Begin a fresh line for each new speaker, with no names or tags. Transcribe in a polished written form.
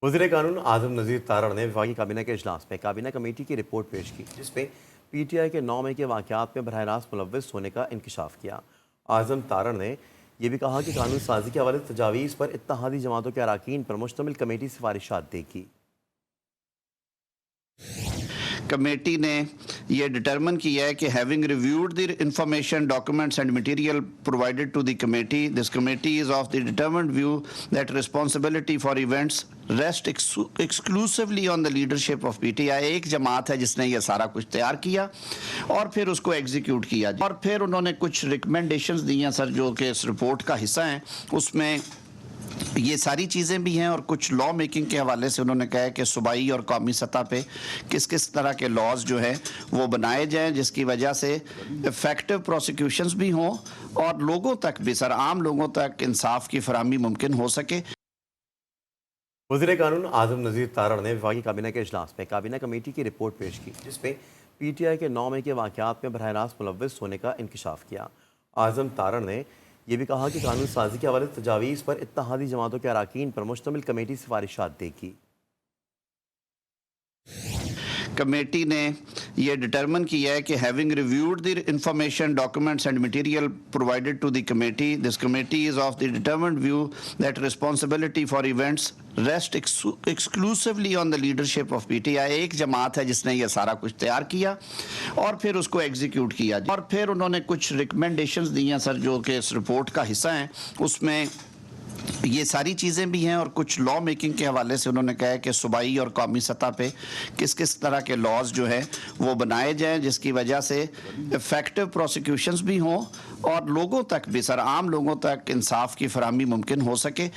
वज़ीर कानून आज़म नज़ीर तारड़ ने वफाकी काबीना के इजलास में काबीना कमेटी की रिपोर्ट पेश की, जिसमें PTI के 9 मई के वाक़यात में बरह रास्त मुलव्वस होने का इंकशाफ किया। आज़म तारड़ ने यह भी कहा कि कानून साजी के हवाले से तजावीज़ पर इत्तेहादी जमातों के अरकान पर मुश्तमिल कमेटी सिफारिशात देगी।
कमेटी ने यह डिटरमिन किया है कि having reviewed the information documents and material provided to the committee, this committee is of the determined view that responsibility for events rest exclusively on the leadership of PTI। एक जमात है जिसने ये सारा कुछ तैयार किया और फिर उसको एग्जीक्यूट किया, और फिर उन्होंने कुछ रिकमेंडेशंस दी हैं सर, जो कि इस रिपोर्ट का हिस्सा हैं। उसमें ये सारी चीज़ें भी हैं और कुछ लॉ मेकिंग के हवाले से उन्होंने कहा है कि सूबाई और कौमी सतह पे किस किस तरह के लॉज जो हैं वो बनाए जाएं, जिसकी वजह से इफ़ेक्टिव प्रोसिक्यूशंस भी हों और लोगों तक भी सर, आम लोगों तक इंसाफ की फराहमी मुमकिन हो सके।
वज़ीर कानून आज़म नज़ीर तारड़ ने वफाकी काबीना के इजलास में काबीना कमेटी की रिपोर्ट पेश की, जिसमें PTI के 9 मई के वाक़यात में बरह रास्त मुलव्वस होने का इंकशाफ किया। आज़म तारड़ ने यह भी कहा कि कानून साजी के हवाले से तजावीज़ पर इत्तेहादी जमातों के अरकान पर मुश्तमिल कमेटी सिफारिशात देगी।
कमेटी ने यह डिटरमिन किया है कि having reviewed the information documents and material provided to the committee, this committee is of the determined view that responsibility for events rest exclusively on the leadership of PTI। एक जमात है जिसने ये सारा कुछ तैयार किया और फिर उसको एग्जीक्यूट किया, और फिर उन्होंने कुछ रिकमेंडेशंस दी हैं सर, जो कि इस रिपोर्ट का हिस्सा हैं। उसमें ये सारी चीज़ें भी हैं और कुछ लॉ मेकिंग के हवाले से उन्होंने कहा है कि सूबाई और कौमी सतह पे किस किस तरह के लॉज जो हैं वो बनाए जाएं, जिसकी वजह से इफ़ेक्टिव प्रोसिक्यूशंस भी हों और लोगों तक भी सर, आम लोगों तक इंसाफ की फराहमी मुमकिन हो सके।